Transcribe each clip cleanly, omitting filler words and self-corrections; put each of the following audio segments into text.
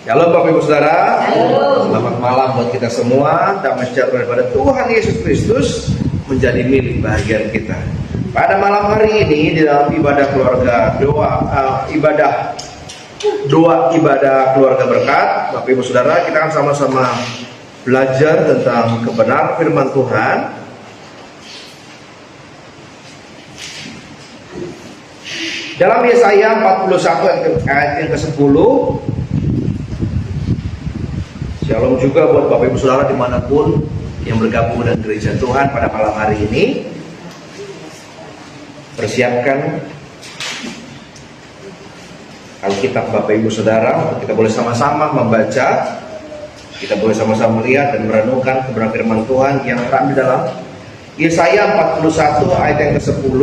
Shalom Bapak Ibu Saudara. Selamat malam buat kita semua. Damai sejahtera daripada Tuhan Yesus Kristus menjadi milik bahagian kita. Pada malam hari ini di dalam ibadah keluarga ibadah keluarga berkat, Bapak Ibu Saudara, kita akan sama-sama belajar tentang kebenaran firman Tuhan. Dalam Yesaya 41 ayat yang ke-10. Shalom juga buat Bapak Ibu Saudara dimanapun yang bergabung dengan gereja Tuhan pada malam hari ini. Persiapkan Alkitab Bapak Ibu Saudara untuk kita boleh sama-sama membaca. Kita boleh sama-sama melihat dan merenungkan kebenaran firman Tuhan yang terambil dalam Yesaya 41 ayat yang ke-10.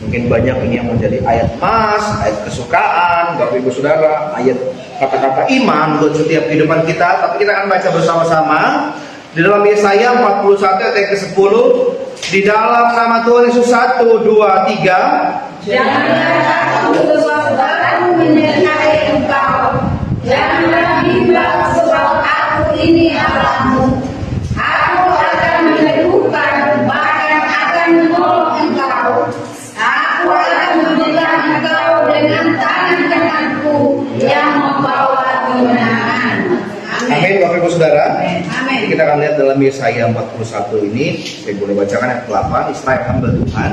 Mungkin banyak ini yang menjadi ayat emas, ayat kesukaan Bapak Ibu Saudara, ayat kata-kata iman buat setiap kehidupan kita. Tapi kita akan baca bersama-sama di dalam Yesaya 41 ayat ke-10. Di dalam nama Tuhan Yesus, 1, 2, 3. Janganlah takut sebab aku menyertai engkau. Janganlah bimbang sebab aku ini Allahmu. Aku akan meneguhkan, bahkan akan menolong engkau. Aku akan memegang engkau dengan tangan kananku yang membawa kemenangan. Amin Bapak Ibu Saudara. Amin. Kita akan lihat dalam Yesaya 41 ini. Saya boleh bacakan ayat 8. Israel hamba Tuhan,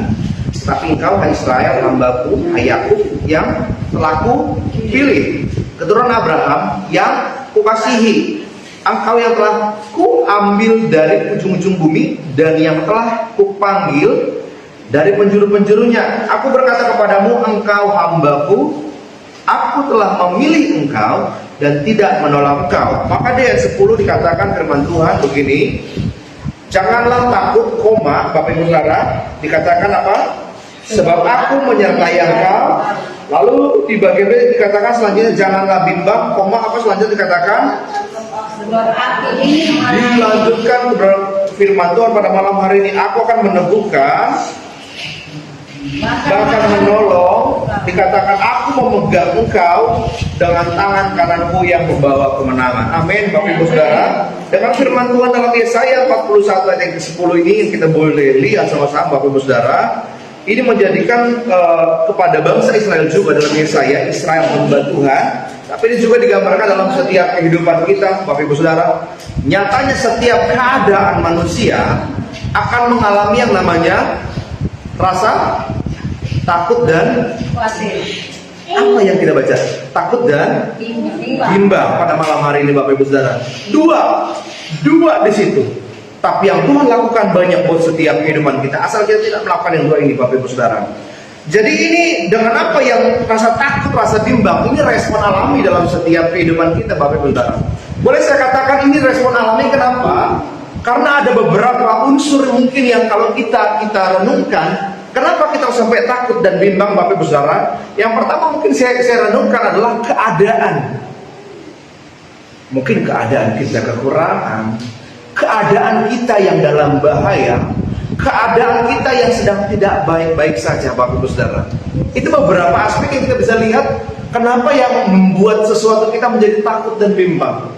tetapi engkau hai Israel hambaku, hai Yakub yang telah kupilih, keturunan Abraham yang kukasihi. Engkau yang telah kuambil dari ujung-ujung bumi dan yang telah kupanggil dari penjuru-penjurunya. Aku berkata kepadamu, engkau hambaku, aku telah memilih engkau dan tidak menolak engkau. Maka di ayat 10 dikatakan firman Tuhan begini. Janganlah takut, Bapak Ibu Saudara, dikatakan apa? Sebab aku menyertai engkau. Lalu di bagian B dikatakan selanjutnya janganlah bimbang, apa selanjutnya dikatakan? Sebab aku ini Dilanjutkan firman Tuhan pada malam hari ini, aku akan meneguhkan, bahkan menolong. Dikatakan aku memegang engkau dengan tangan kananku yang membawa kemenangan. Amin Bapak Ibu Saudara. Dengan firman Tuhan dalam Yesaya 41 ayat yang ke-10 ini yang kita boleh lihat sama-sama Bapak Ibu Saudara, ini menjadikan kepada bangsa Israel juga dalam Yesaya, Israel hamba Tuhan. Tapi ini juga digambarkan dalam setiap kehidupan kita Bapak Ibu Saudara. Nyatanya setiap keadaan manusia akan mengalami yang namanya rasa takut dan khawatir. apa yang kita baca? Takut dan bimbang pada malam hari ini Bapak Ibu Saudara. Dua di situ. Tapi yang Tuhan lakukan banyak buat setiap kehidupan kita, asal kita tidak melakukan yang dua ini Bapak Ibu Saudara. Jadi ini dengan apa yang rasa takut, rasa bimbang, ini respon alami dalam setiap kehidupan kita Bapak Ibu Saudara. Boleh saya katakan ini respon alami, kenapa? Karena ada beberapa unsur mungkin yang kalau kita renungkan, kenapa kita sampai takut dan bimbang Bapak Ibu Saudara? Yang pertama mungkin saya renungkan adalah keadaan. Mungkin keadaan kita kekurangan, keadaan kita yang dalam bahaya, keadaan kita yang sedang tidak baik-baik saja Bapak Ibu Saudara. Itu beberapa aspek yang kita bisa lihat kenapa yang membuat sesuatu kita menjadi takut dan bimbang.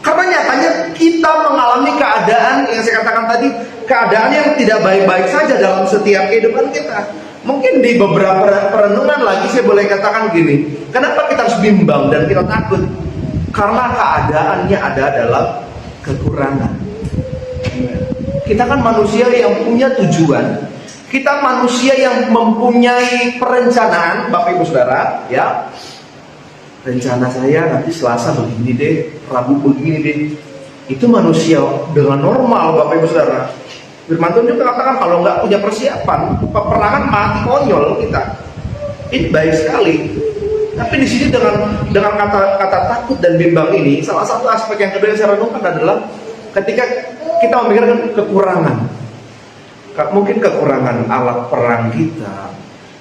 Karena nyatanya kita mengalami keadaan yang saya katakan tadi, keadaan yang tidak baik-baik saja dalam setiap kehidupan kita. Mungkin di beberapa perenungan lagi saya boleh katakan gini, kenapa kita harus bimbang dan kita takut? Karena keadaannya ada dalam kekurangan. Kita kan manusia yang punya tujuan. Kita manusia yang mempunyai perencanaan Bapak Ibu Saudara, ya. Rencana saya nanti Selasa begini deh, Rabu begini deh. Itu manusia dengan normal Bapak Ibu Saudara. Firman Tuhan juga katakan kalau nggak punya persiapan, peperangan mati konyol kita. Ini baik sekali. Tapi di sini dengan kata takut dan bimbang ini, salah satu aspek yang kedua yang saya renungkan adalah ketika kita memikirkan kekurangan. Mungkin kekurangan alat perang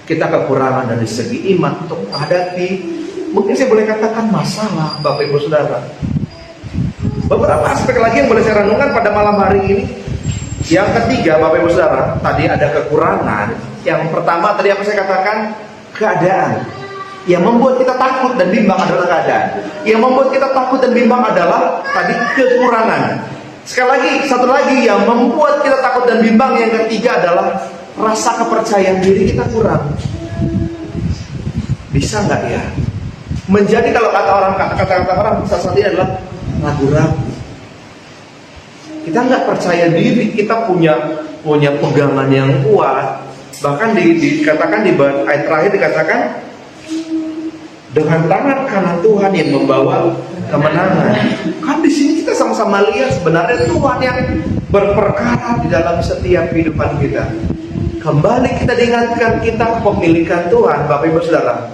kita kekurangan dari segi iman untuk menghadapi, mungkin saya boleh katakan masalah Bapak Ibu Saudara. Beberapa aspek lagi yang boleh saya renungkan pada malam hari ini. Yang ketiga Bapak Ibu Saudara, tadi ada kekurangan. Yang pertama tadi apa saya katakan? Keadaan. Yang membuat kita takut dan bimbang adalah keadaan. Yang membuat kita takut dan bimbang adalah tadi kekurangan. Sekali lagi, satu lagi yang membuat kita takut dan bimbang, yang ketiga adalah rasa kepercayaan diri kita kurang. Bisa nggak ya? Menjadi kalau kata-kata orang salah satunya adalah ragu-ragu. Kita nggak percaya diri, kita punya pegangan yang kuat. Bahkan dikatakan di ayat terakhir dikatakan dengan tangan kanan Tuhan yang membawa kemenangan. Kan di sini kita sama-sama lihat sebenarnya Tuhan yang berperkara di dalam setiap kehidupan kita. Kembali kita diingatkan kita kepemilikan Tuhan, Bapak Ibu Saudara.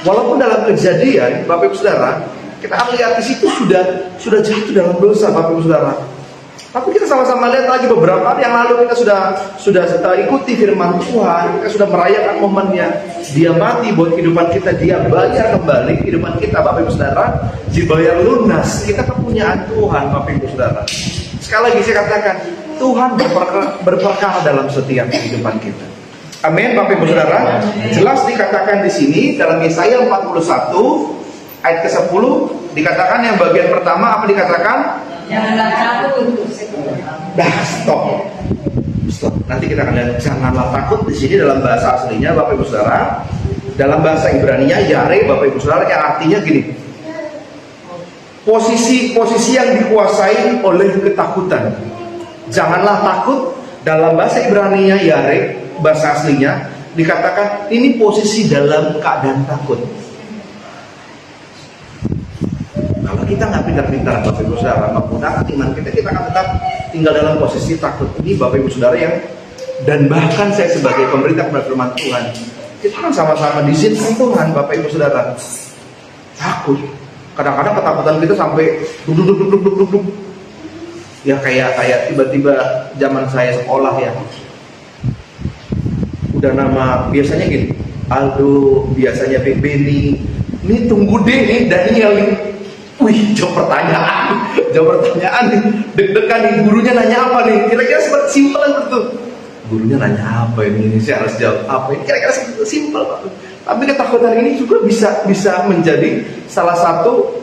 Walaupun dalam Kejadian, Bapak Ibu Saudara, kita lihat di situ sudah jatuh dalam dosa, Bapak Ibu Saudara. Tapi kita sama-sama lihat lagi beberapa hari yang lalu kita sudah ikuti firman Tuhan, kita sudah merayakan momennya. Dia mati buat kehidupan kita, dia bayar kembali kehidupan kita, Bapak Ibu Saudara, dibayar lunas. Kita kepunyaan Tuhan, Bapak Ibu Saudara. Sekali lagi saya katakan, Tuhan berperkara dalam setiap kehidupan kita. Amin, Bapak Ibu Saudara. Jelas dikatakan di sini dalam Yesaya 41 ayat ke-10 dikatakan yang bagian pertama apa dikatakan? Janganlah takut. Stop. Nanti kita akan lihat janganlah takut di sini dalam bahasa aslinya, Bapak Ibu Saudara. Dalam bahasa Ibrani-nya Yare, Bapak Ibu Saudara, yang artinya gini. Posisi yang dikuasai oleh ketakutan. Janganlah takut dalam bahasa Ibrani-nya Yare, bahasa aslinya dikatakan ini posisi dalam keadaan takut. Kalau kita nggak pintar-pintar, Bapak Ibu Saudara, menggunakan iman kita akan tetap tinggal dalam posisi takut. Ini Bapak Ibu Saudara yang, dan bahkan saya sebagai pemberita firman Tuhan, kita kan sama-sama diizinkan Tuhan, Bapak Ibu Saudara, takut. Kadang-kadang ketakutan kita sampai duduk. Ya kayak tiba-tiba zaman saya sekolah ya, udah nama biasanya gini, Aldo, biasanya Beni, ini tunggu deh nih Daniel nih. Wih, jawab pertanyaan nih, deg-degan nih, gurunya nanya apa nih, kira-kira seperti simpel betul. Gurunya nanya apa ini, saya harus jawab apa ini, kira-kira simpel Pak. Tapi ketakutan ini juga bisa menjadi salah satu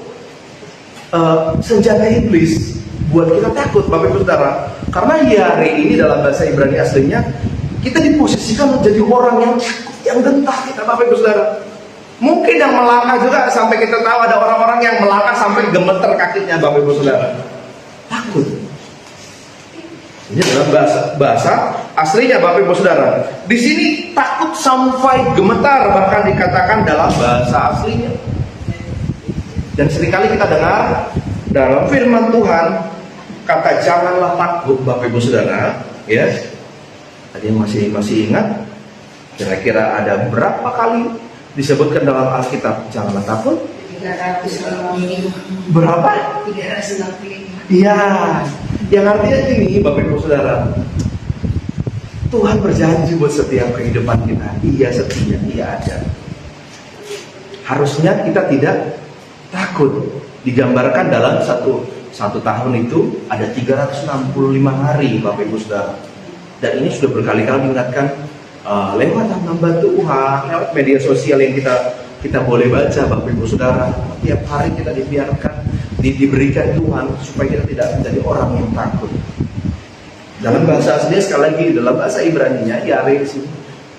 senjata iblis buat kita takut, Bapak Ibu Saudara. Karena Yare ini dalam bahasa Ibrani aslinya, kita diposisikan menjadi orang yang takut, yang gentar kita, Bapak Ibu Saudara. Mungkin yang melangkah juga sampai kita tahu ada orang-orang yang melangkah sampai gemeter kakinya, Bapak Ibu Saudara. Takut. Ini dalam bahasa aslinya, Bapak Ibu Saudara. Di sini takut sampai gemetar, bahkan dikatakan dalam bahasa aslinya. Dan seringkali kita dengar dalam firman Tuhan kata janganlah takut, Bapak Ibu Saudara. Ya, tadi masih ingat? Kira-kira ada berapa kali disebutkan dalam Alkitab janganlah takut? 365. Berapa? 365. Iya, yang artinya ini, Bapak Ibu Saudara, Tuhan berjanji buat setiap kehidupan kita. Iya setia, iya ada. Harusnya kita tidak takut. Digambarkan dalam satu tahun itu ada 365 hari, Bapak Ibu Saudara. Dan ini sudah berkali-kali diingatkan lewat hamba Tuhan, lewat media sosial yang kita boleh baca, Bapak Ibu Saudara. Tiap hari kita dibiarkan, diberikan Tuhan supaya kita tidak menjadi orang yang takut. Dalam bahasa aslinya sekali lagi, dalam bahasa Ibrani-nya Yare di sini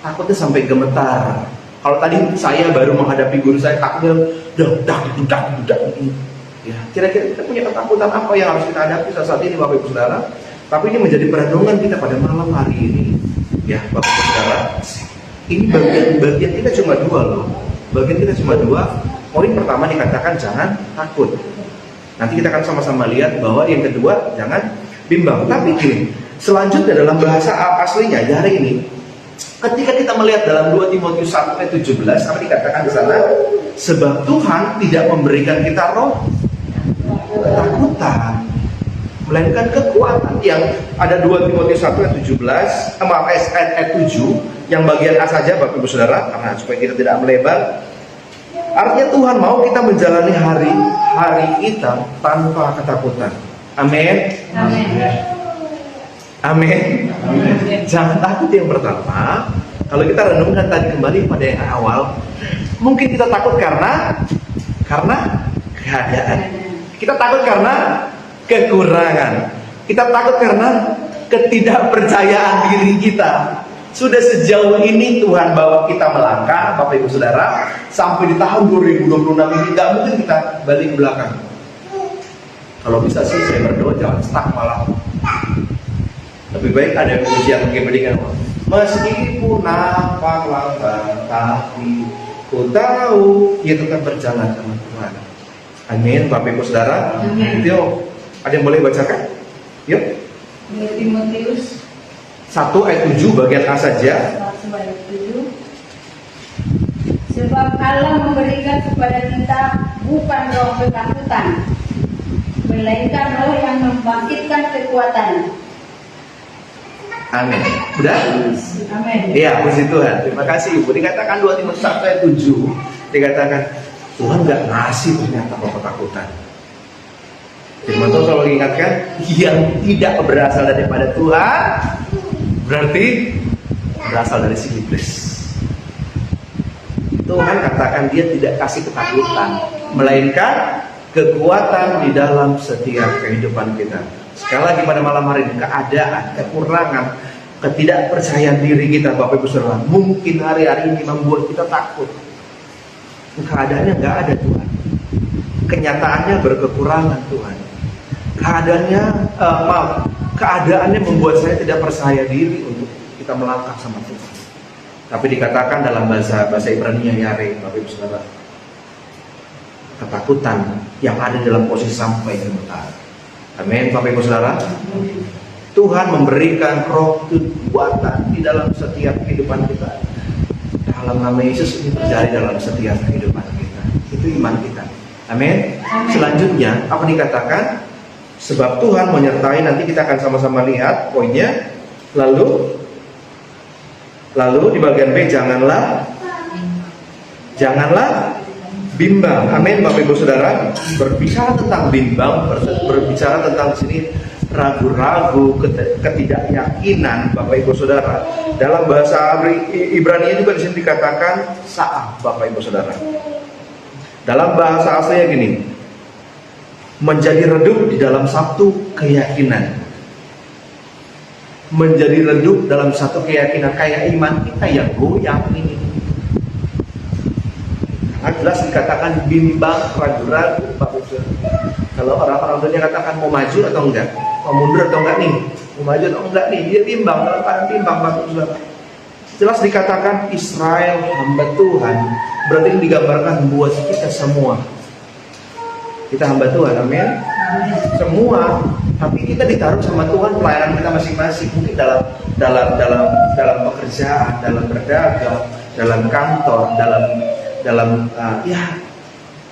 takutnya sampai gemetar. Kalau tadi saya baru menghadapi guru saya takutnya dak. Ya, kira-kira kita punya ketakutan apa yang harus kita hadapi saat ini, Bapak Ibu Saudara? Tapi ini menjadi perenungan kita pada malam hari ini. Ya, Bapak Ibu Saudara, ini bagian kita cuma dua loh. Bagian kita cuma dua. Poin pertama dikatakan jangan takut. Nanti kita akan sama-sama lihat bahwa yang kedua jangan bimbang. Tapi gini, selanjutnya dalam bahasa aslinya Yare ini, ketika kita melihat dalam 2 Timotius 1 ayat 17, apa dikatakan di sana? Sebab Tuhan tidak memberikan kita roh ketakutan, melainkan kekuatan. Yang ada 2 Timotius 1 ayat 17, ayat 7, yang bagian A saja Bapak Ibu Saudara, karena supaya kita tidak melebar. Artinya Tuhan mau kita menjalani hari kita tanpa ketakutan. Amin. Amin. Jangan takut yang pertama. Kalau kita renungkan tadi kembali pada yang awal, Mungkin kita takut karena keadaan. Kita takut karena kekurangan. Kita takut karena ketidakpercayaan diri kita. Sudah sejauh ini Tuhan bawa kita melangkah, Bapak Ibu Saudara, sampai di tahun 2026 ini nggak mungkin kita balik ke belakang. Kalau bisa sih saya berdoa jangan stuck malah. Lebih baik ada pujian mengibadah. Meskipun nampak lambat, tapi ku tahu dia tetap berjalan sama Tuhan. Amin, Bapak Ibu Saudara. Yuk, ada yang boleh bacakan? Yuk. 2 Timotius 1 ayat 7 bagian A saja. 1 ayat 7. Sebab Allah memberikan kepada kita bukan roh ketakutan, melainkan roh yang membangkitkan kekuatan. Amin. Udah? Amin. Iya, puji Tuhan. Terima kasih Ibu. Dikatakan 2 Timotius 1 ayat 7. Dikatakan Tuhan nggak ngasih ternyata roh ketakutan. Firman Tuhan selalu ingatkan, yang tidak berasal daripada Tuhan berarti berasal dari si iblis. Tuhan katakan dia tidak kasih ketakutan, melainkan kekuatan di dalam setiap kehidupan kita. Sekali lagi pada malam hari ini, keadaan, kekurangan, ketidakpercayaan diri kita, Bapak Ibu Saudara, mungkin hari-hari ini membuat kita takut. Keadaannya nggak ada Tuhan, kenyataannya berkekurangan Tuhan. Keadaannya membuat saya tidak percaya diri untuk kita melangkah sama Tuhan. Tapi dikatakan dalam bahasa Ibrani Yare, Bapak Ibu Saudara, ketakutan yang ada dalam posisi sampai sementara. Amin, Bapak Ibu Saudara. Tuhan memberikan roh kekuatan di dalam setiap kehidupan kita. Dalam nama Yesus ini terjadi dalam setiap kehidupan kita. Itu iman kita. Amin. Selanjutnya apa dikatakan? Sebab Tuhan menyertai, nanti kita akan sama-sama lihat poinnya. Lalu di bagian B, janganlah bimbang. Amin, Bapak Ibu Saudara. Berbicara tentang bimbang, berbicara tentang di sini ragu-ragu, ketidakyakinan, Bapak Ibu Saudara. Dalam bahasa Ibrani juga di sini dikatakan sa'ah, Bapak Ibu Saudara. Dalam bahasa aslinya gini, menjadi redup di dalam satu keyakinan. Menjadi redup dalam satu keyakinan, kayak iman kita yang goyang ini. Jelas dikatakan bimbang, ragu-ragu, Pak Ibu. Kalau orang-orang dunia katakan mau maju atau enggak, mau mundur atau enggak nih, mau maju atau enggak nih, dia bimbang, dalam keadaan bimbang, Pak Ibu. Jelas dikatakan Israel hamba Tuhan, berarti ini digambarkan buat kita semua. Kita hamba Tuhan, amin. Semua, tapi kita ditaruh sama Tuhan pelayanan kita masing-masing. Mungkin dalam pekerjaan, dalam berdagang, dalam kantor, dalam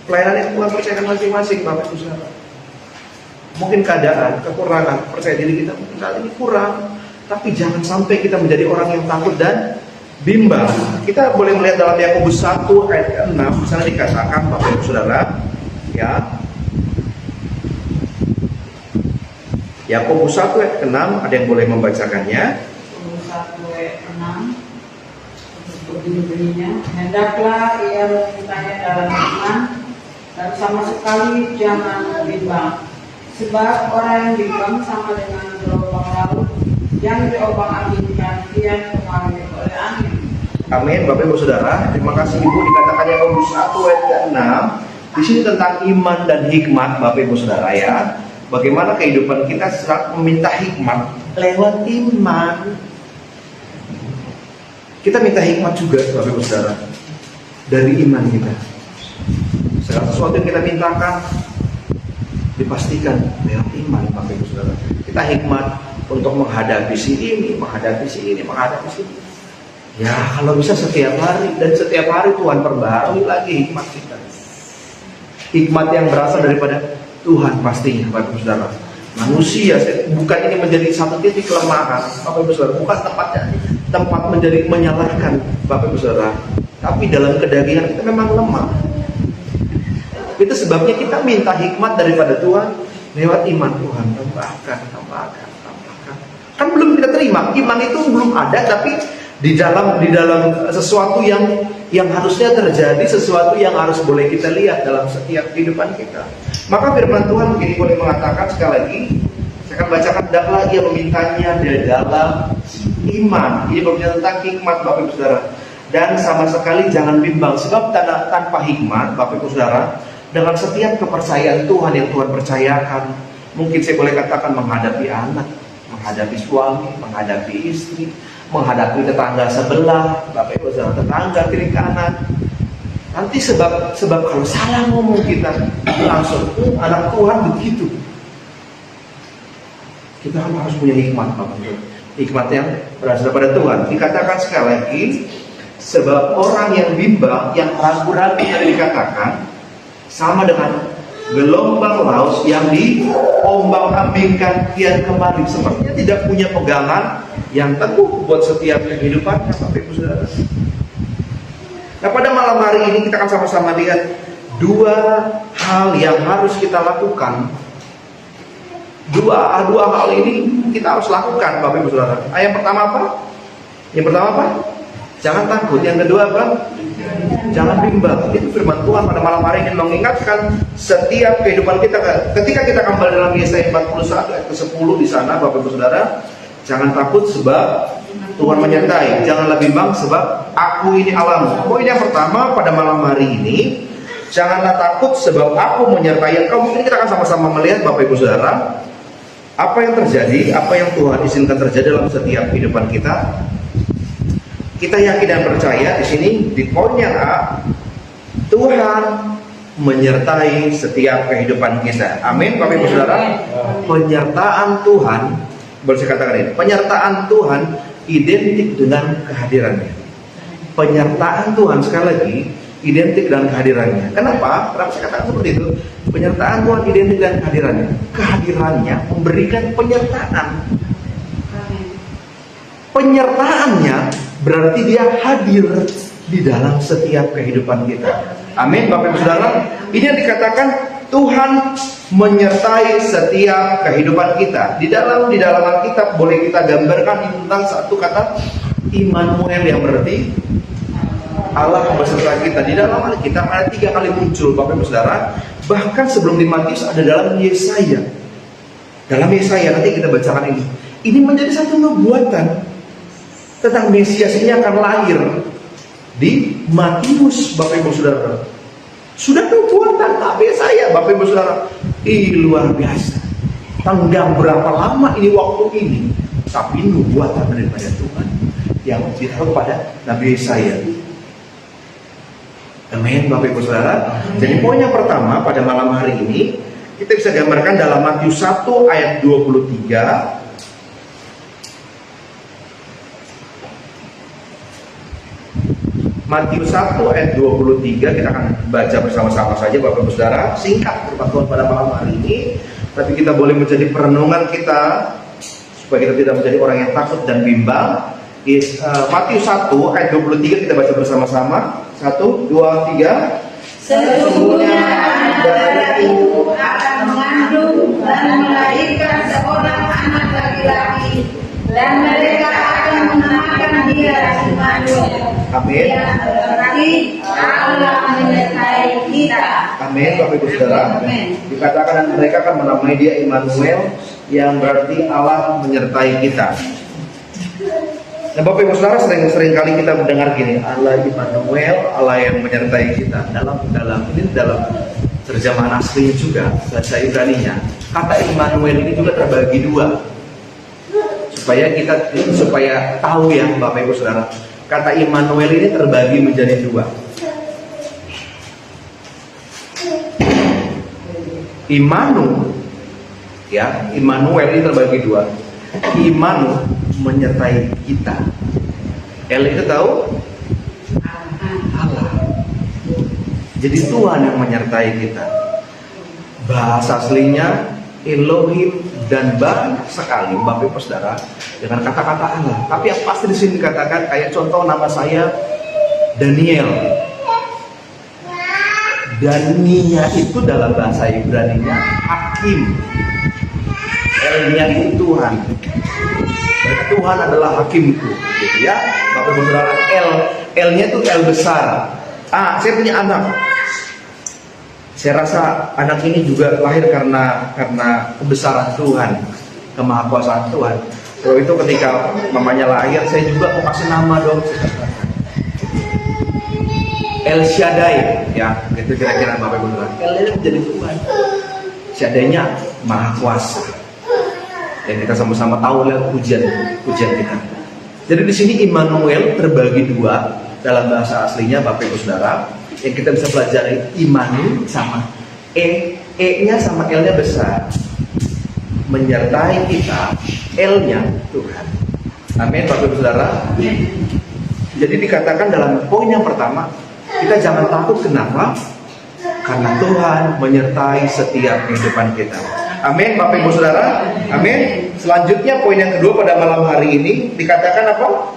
pelayanan yang Tuhan percayakan masing-masing, Bapak Ibu Saudara. Mungkin keadaan, kekurangan, percaya diri kita mungkin saat ini kurang, tapi jangan sampai kita menjadi orang yang takut dan bimbang. Kita boleh melihat dalam Yakobus 1 ayat 6, di sana dikatakan, Bapak Ibu Saudara, ya. Yakobus 1 ayat 6, ada yang boleh membacakannya? Yakobus 1 ayat 6. Begini-begininya, hendaklah ia memintanya dalam iman dan sama sekali jangan bimbang. Sebab orang yang bimbang sama dengan gelombang laut yang diobang-ambingkan kian kemari oleh angin. Amin, Bapak Ibu Saudara. Terima kasih Ibu. Dikatakan Yakobus 1 ayat 6. Di sini tentang iman dan hikmat, Bapak Ibu Saudara ya. Bagaimana kehidupan kita saat meminta hikmat lewat iman. Kita minta hikmat juga, Bapak Ibu Saudara, dari iman kita. Segala sesuatu yang kita mintakan dipastikan lewat iman, Bapak Ibu Saudara. Kita hikmat untuk menghadapi si ini, menghadapi si ini. Ya, kalau bisa setiap hari, dan setiap hari Tuhan perbaharui lagi hikmat kita. Hikmat yang berasal daripada Tuhan pastinya, Bapak Ibu Saudara. Manusia bukan ini menjadi satu titik kelemahan, Bapak Ibu Saudara, bukan tempat menjadi menyalahkan, Bapak Ibu Saudara. Tapi dalam kedagingan kita memang lemah. Itu sebabnya kita minta hikmat daripada Tuhan lewat iman. Tuhan tambahkan. Kan belum kita terima, iman itu belum ada, tapi di dalam sesuatu yang yang harusnya terjadi, sesuatu yang harus boleh kita lihat dalam setiap kehidupan kita. Maka firman Tuhan begini boleh mengatakan sekali lagi, saya akan bacakan, hendaklah ia memintanya di dalam iman. Ini berbicara tentang hikmat Bapak Ibu Saudara. Dan sama sekali jangan bimbang, sebab tanpa hikmat Bapak Ibu Saudara, dengan setiap kepercayaan Tuhan yang Tuhan percayakan, mungkin saya boleh katakan menghadapi anak, menghadapi suami, menghadapi istri, menghadapi tetangga sebelah, Bapak Ibu Saudara, tetangga kiri kanan. Nanti sebab kalau salah ngomong kita langsung anak Tuhan begitu. Kita kan harus punya hikmat, Bapak Ibu. Hikmat yang berasal pada Tuhan. Dikatakan sekali lagi, sebab orang yang bimbang, yang ragu-ragu tadi dikatakan, sama dengan gelombang laut yang diombang-ambingkan kian kemari, sepertinya tidak punya pegangan yang teguh buat setiap kehidupannya, Bapak Ibu Saudara. Nah, pada malam hari ini kita akan sama-sama lihat dua hal yang harus kita lakukan. Dua hal ini kita harus lakukan, Bapak Ibu Saudara. Yang pertama apa? Yang pertama apa? Jangan takut. Yang kedua apa? Jangan bimbang. Itu firman Tuhan pada malam hari ini mengingatkan setiap kehidupan kita. Ketika kita kembali dalam Yesaya 41 ayat ke-10 di sana, Bapak Ibu Saudara, jangan takut sebab Tuhan menyertai. Janganlah bimbang sebab aku ini Allahmu. Poin yang pertama pada malam hari ini, janganlah takut sebab aku menyertai engkau. Mungkin kita akan sama-sama melihat, Bapak Ibu Saudara, apa yang terjadi, apa yang Tuhan izinkan terjadi dalam setiap kehidupan kita. Kita yakin dan percaya di sini di poin yang A, Tuhan menyertai setiap kehidupan kita. Amin, Bapak Ibu Saudara. Penyertaan Tuhan, boleh saya katakan ini, penyertaan Tuhan identik dengan kehadirannya. Penyertaan Tuhan sekali lagi identik dengan kehadirannya. Kenapa? Kenapa saya katakan seperti itu? Penyertaan Tuhan identik dengan kehadirannya. Kehadirannya memberikan penyertaan. Penyertaannya berarti dia hadir di dalam setiap kehidupan kita. Amin, Bapak Ibu Saudara. Ini yang dikatakan Tuhan menyertai setiap kehidupan kita. Di dalam Alkitab boleh kita gambarkan tentang satu kata Immanuel, yang berarti Allah beserta kita. Di dalam Alkitab ada 3 kali muncul, Bapak Ibu Saudara. Bahkan sebelum di Matius ada dalam Yesaya. Dalam Yesaya nanti kita bacakan ini. Ini menjadi satu nubuatan tentang Mesias ini akan lahir di Matius, Bapak Ibu Saudara. Sudah nubuatan Nabi Yesaya, Bapak Ibu Saudara. Luar biasa. Tenggang berapa lama ini waktu ini, tapi nubuatan daripada Tuhan yang ditaruh pada Nabi Yesaya. Amin, Bapak Ibu Saudara. Jadi poin yang pertama pada malam hari ini kita bisa gambarkan dalam Matius 1 ayat 23. Matius 1 ayat 23 kita akan baca bersama-sama saja, Bapak Ibu Saudara. Singkat firman Tuhan pada malam hari ini, tapi kita boleh menjadi perenungan kita supaya kita tidak menjadi orang yang takut dan bimbang. Matius 1 ayat 23 kita baca bersama-sama. 1, 2, 3. Sesungguhnya anak itu akan mengandung dan melahirkan seorang anak laki-laki, dan mereka akan menamakan dia Immanuel. Amin. Yang berarti Allah menyertai kita. Amin, Bapak Ibu Saudara. Dikatakan dan mereka akan menamai dia Immanuel, yang berarti Allah menyertai kita. Nah, Bapak Ibu Saudara, sering kali kita mendengar gini, Allah Immanuel, Allah yang menyertai kita. Dalam terjemahan aslinya juga bahasa Ibrani-nya, kata Immanuel ini juga terbagi 2. Supaya tahu ya, Bapak Ibu Saudara. Kata Immanuel ini terbagi menjadi 2. Immanuel ini terbagi 2. Immanu menyertai kita. El itu tahu? Allah. Jadi Tuhan yang menyertai kita. Bahasa aslinya Elohim, dan banyak sekali Bapak Ibu Saudara dengan kata-kata Allah. Tapi yang pasti di sini dikatakan, kayak contoh nama saya Daniel. Dania itu dalam bahasa Ibrani-nya hakim. El-nya itu Tuhan. Berarti Tuhan adalah hakimku, gitu ya. Bapak Ibu Saudara, L-nya itu L besar. Saya punya anak. Saya rasa anak ini juga lahir karena kebesaran Tuhan, kemahakuasaan Tuhan. Kalau itu ketika mamanya lahir, saya juga mau kasih nama dong. El Shaddai, ya, itu kira-kira Bapak Ibu. El-nya menjadi Tuhan. Shaddai-nya Maha Kuasa. Dan kita sama-sama tahu lewat pujian kita. Jadi di sini Immanuel terbagi dua dalam bahasa aslinya, Bapak Ibu Saudara. Yang kita bisa pelajari Immanuel sama E-nya sama L-nya besar. Menyertai kita, L-nya Tuhan. Amin, Bapak Ibu Saudara. Jadi dikatakan dalam poin yang pertama, kita jangan takut. Kenapa? Karena Tuhan menyertai setiap kehidupan kita. Amin, Bapak Ibu Saudara. Amin. Selanjutnya poin yang kedua pada malam hari ini dikatakan apa?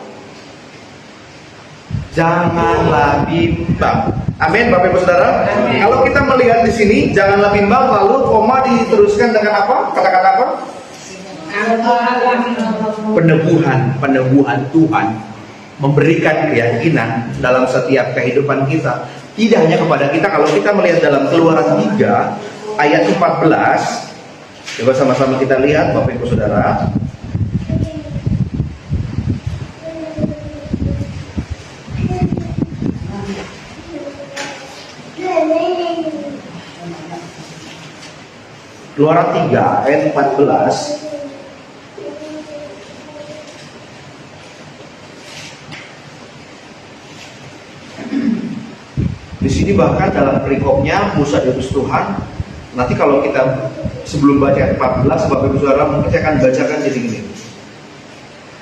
Janganlah bimbang. Amin, Bapak Ibu Saudara. Kalau kita melihat di sini, janganlah bimbang, lalu koma diteruskan dengan apa? Kata-kata apa? Peneguhan Tuhan memberikan keyakinan dalam setiap kehidupan kita. Tidak hanya kepada kita. Kalau kita melihat dalam Keluaran 3 ayat 14, coba sama-sama kita lihat, Bapak Ibu Saudara. Keluaran 3 ayat 14. Di sini bahkan dalam perikopnya Musa diutus Tuhan. Nanti kalau kita sebelum baca ayat 14, Bapak Ibu Saudara, mungkin saya akan bacakan jadi gini.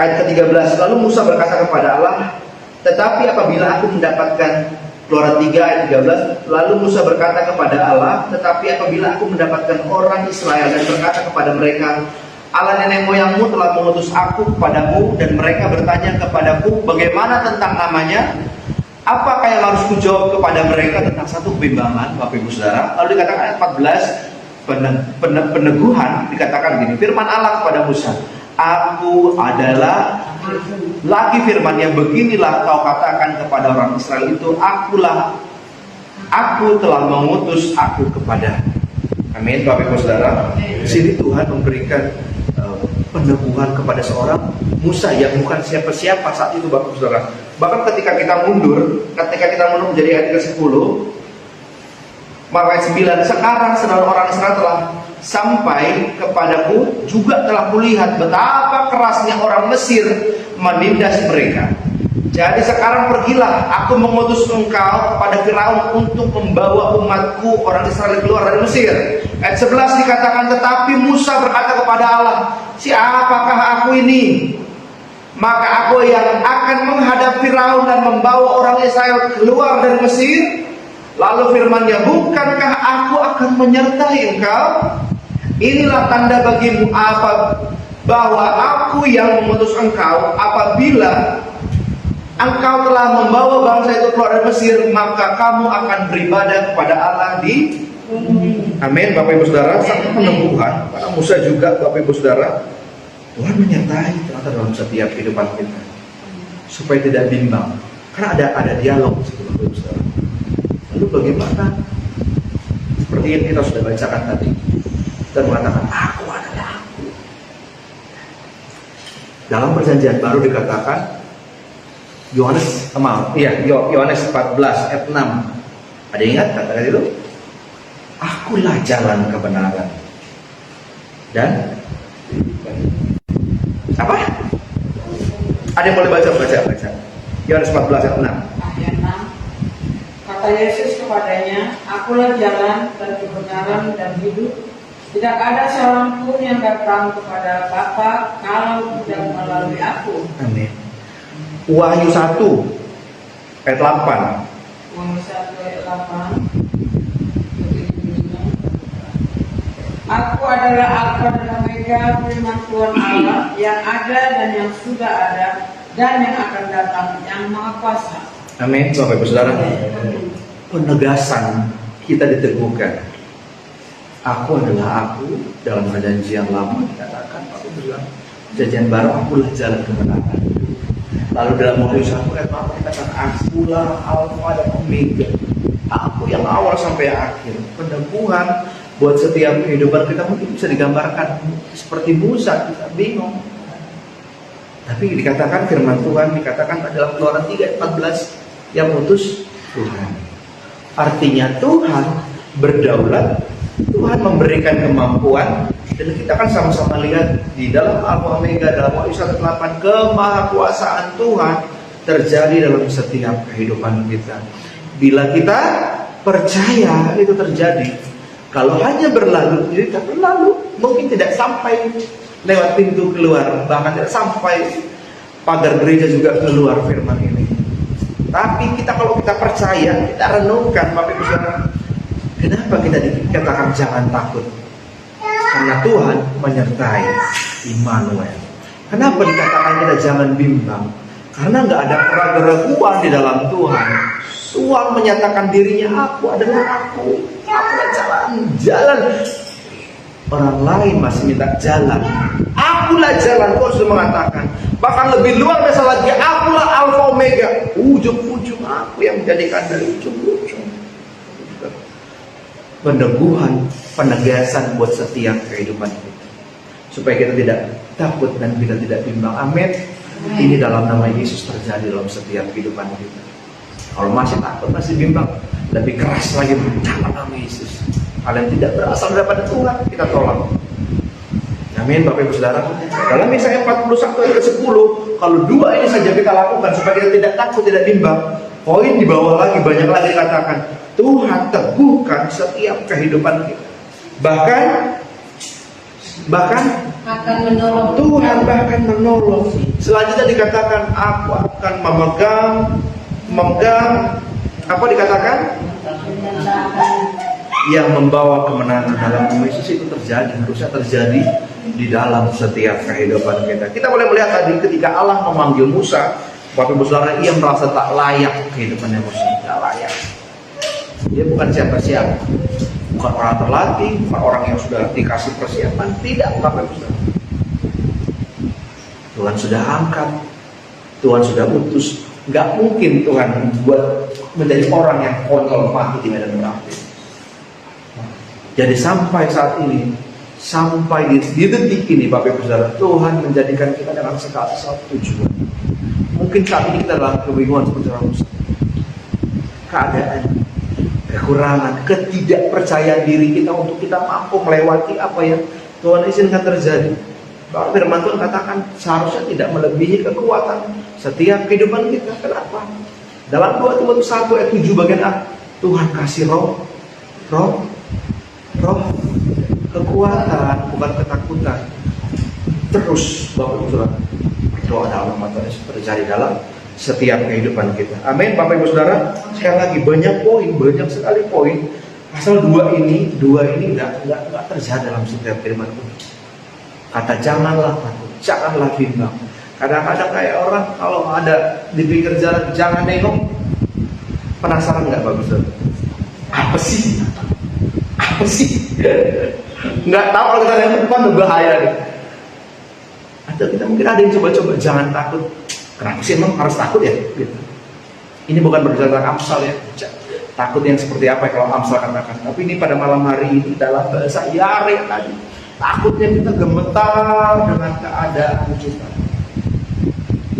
Ayat ke-13, lalu Musa berkata kepada Allah, tetapi apabila aku mendapatkan, Keluaran 3 ayat 13, lalu Musa berkata kepada Allah, tetapi apabila aku mendapatkan orang Israel dan berkata kepada mereka, Allah nenek moyangmu telah mengutus aku kepadamu, dan mereka bertanya kepadaku, bagaimana tentang namanya? Apakah yang harus kujawab kepada mereka tentang satu kebimbangan, Bapak Ibu Saudara? Lalu dikatakan ayat 14, peneguhan, dikatakan gini, firman Allah kepada Musa, aku adalah lagi firman yang beginilah kau katakan kepada orang Israel itu, aku telah mengutus aku kepada. Amin, Bapak Ibu Saudara. Di sini Tuhan memberikan peneguhan kepada seorang Musa yang bukan siapa-siapa saat itu, Bapak Ibu Saudara. Bahkan ketika kita mundur menjadi ayat ke-10, maka ayat 9, sekarang saudara orang Israel telah sampai kepadaku, juga telah kulihat betapa kerasnya orang Mesir menindas mereka. Jadi sekarang pergilah, aku mengutus engkau kepada Firaun untuk membawa umatku orang Israel keluar dari Mesir. Ayat 11 dikatakan, tetapi Musa berkata kepada Allah, siapakah aku ini? Maka aku yang akan menghadap Firaun dan membawa orang Israel keluar dari Mesir. Lalu firman-Nya, bukankah aku akan menyertai engkau? Inilah tanda bagimu bahwa aku yang mengutus engkau. Apabila engkau telah membawa bangsa itu keluar dari Mesir, maka kamu akan beribadah kepada Allah di Amin, Bapak Ibu Saudara. Satu peneguhan karena Musa juga, Bapak Ibu Saudara, Tuhan menyertai ternyata dalam setiap kehidupan kita supaya tidak bimbang. Karena ada dialog di situ, Bapak Ibu Saudara. Lalu bagaimana? Seperti yang kita sudah bacakan tadi, dan mengatakan aku adalah aku. Dalam perjanjian baru dikatakan Yohanes 14 ayat 6. Ada ingat kata-kata itu? Akulah jalan kebenaran dan apa? Ada yang boleh baca. Yohanes 14 ayat 6. Ayat 6. Kata Yesus kepadanya, akulah jalan dan kebenaran dan hidup. Tidak ada seorang pun yang datang kepada Bapa kalau tidak melalui aku. Amin. Wahyu 1 ayat 8. Wahyu 1 ayat 8. Aku adalah Alfa dan Omega, firman Tuhan Allah, yang ada dan yang sudah ada dan yang akan datang, yang Maha Kuasa. Amin, Bapak Ibu Saudara. Penegasan kita diteguhkan. Aku adalah aku. Dalam perjanjian lama dikatakan, Bapak Ibu Saudara, perjanjian baru, akulah jalan kebenaran. Lalu dalam Wahyu 1 ayat 4 dikatakan, akulah Alfa dan Omega, aku yang awal sampai yang akhir. Peneguhan buat setiap kehidupan kita mungkin bisa digambarkan seperti Musa, kita bingung. Tapi dikatakan firman Tuhan, dikatakan dalam Keluaran 3 ayat 14, yang utus Tuhan. Artinya Tuhan berdaulat, Tuhan memberikan kemampuan. Dan kita kan sama-sama lihat di dalam Alfa Omega, dalam Wahyu 1:8, kemahakuasaan Tuhan terjadi dalam setiap kehidupan kita. Bila kita percaya itu terjadi. Kalau hanya berlalu, jadi tak berlalu, mungkin tidak sampai lewat pintu keluar, bahkan tidak sampai pagar gereja juga keluar firman ini. Tapi kalau kita percaya, kita renungkan, Bapak Ibu Saudara, kenapa kita dikatakan jangan takut? Karena Tuhan menyertai Immanuel. Kenapa dikatakan kita jangan bimbang? Karena nggak ada keraguan di dalam Tuhan. Tuhan menyatakan dirinya, aku adalah aku jalan. Orang lain masih minta jalan. Akulah jalan, Tuhan sudah mengatakan. Bahkan lebih luar biasa lagi, akulah Alfa Omega, ujung-ujung, aku yang menjadikan dari ujung-ujung. Peneguhan, penegasan buat setiap kehidupan kita, supaya kita tidak takut dan kita tidak bimbang. Amin. Ini dalam nama Yesus terjadi dalam setiap kehidupan kita. Kalau masih takut, masih bimbang, lebih keras lagi dalam nama Yesus. Kalian tidak berasal daripada Tuhan, kita tolak. Amin, Bapak Ibu Saudara. Dalam Yesaya 41 ayat ke-10, kalau dua ini saja kita lakukan supaya kita tidak takut, tidak bimbang. Poin di bawah lagi, banyak lagi dikatakan, Tuhan teguhkan setiap kehidupan kita. Bahkan akan menolong. Tuhan bahkan menolong. Selanjutnya dikatakan, aku akan memegang apa dikatakan? Yang membawa kemenangan dalam nama Yesus itu terjadi, harusnya terjadi di dalam setiap kehidupan kita. Kita boleh melihat tadi ketika Allah memanggil Musa, Bapak Ibu Saudara, ia merasa tak layak kehidupannya Musa, tak layak. Dia bukan siapa-siapa, bukan orang terlatih, bukan orang yang sudah dikasih persiapan, tidak, Bapak Ibu Saudara. Tuhan sudah angkat, Tuhan sudah utus. Gak mungkin Tuhan buat menjadi orang yang konyol mati di medan perang. Jadi sampai saat ini, sampai di detik ini, Bapak Ibu Saudara, Tuhan menjadikan kita dengan segala sesuatu tujuan. Mungkin saat ini kita dalam kebingungan seperti orang Musa, keadaan, kekurangan, ketidakpercayaan diri kita untuk kita mampu melewati apa yang Tuhan izinkan terjadi. Bahwa firman Tuhan katakan seharusnya tidak melebihi kekuatan setiap kehidupan kita. Kenapa? Dalam 2 Timotius 1 ayat 7 bagian A, Tuhan kasih roh kekuatan, bukan ketakutan. Terus Bapak Ibu Saudara, berdoa dalam Tuhan Yesus terjadi dalam setiap kehidupan kita. Amin. Bapak Ibu Saudara, sekali lagi banyak sekali poin. Asal dua ini nggak terjadi dalam setiap kehidupan kita. Kata janganlah takut, janganlah bimbang. Kadang-kadang kayak orang kalau ada di pinggir jalan jangan nengok. Penasaran nggak Bapak Ibu Saudara? Apa sih? Nggak tahu kalau kita yang depan berbahaya nih. Atau kita mungkin ada yang coba-coba jangan takut. Kenapa sih emang harus takut ya? Gitu. Ini bukan berbicara tentang Amsal ya. Takut yang seperti apa ya kalau Amsal katakan. Tapi ini pada malam hari ini dalam bahasa Yare tadi. Takutnya kita gemetar dengan keadaan kita.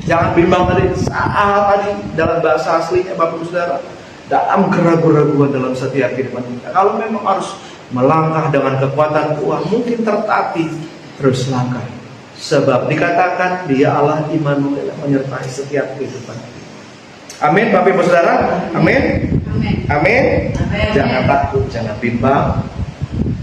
Jangan bimbang tadi saat tadi dalam bahasa aslinya Bapak Ibu Saudara. Dalam keraguan-raguan dalam setiap kehidupan kita. Kalau memang harus melangkah dengan kekuatan Tuhan, mungkin tertatih, terus langkah. Sebab dikatakan dia Allah Immanuel yang menyertai setiap kehidupan. Amin, Bapak Ibu Saudara. Amin. Amin. Jangan takut, jangan bimbang.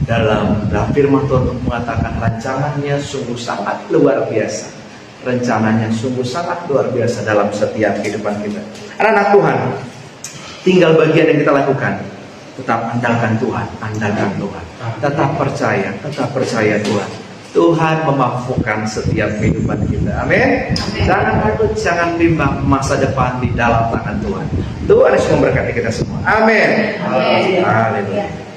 Dalam firman Tuhan mengatakan rancangannya sungguh sangat luar biasa. Rencananya sungguh sangat luar biasa dalam setiap kehidupan kita. Anak-anak Tuhan, tinggal bagian yang kita lakukan. Tetap andalkan Tuhan, andalkan Tuhan. Tetap percaya Tuhan. Tuhan memampukan setiap kehidupan kita. Amin. Jangan takut, jangan bimbang, masa depan di dalam tangan Tuhan. Tuhan Yesus memberkati kita semua. Amin. Haleluya.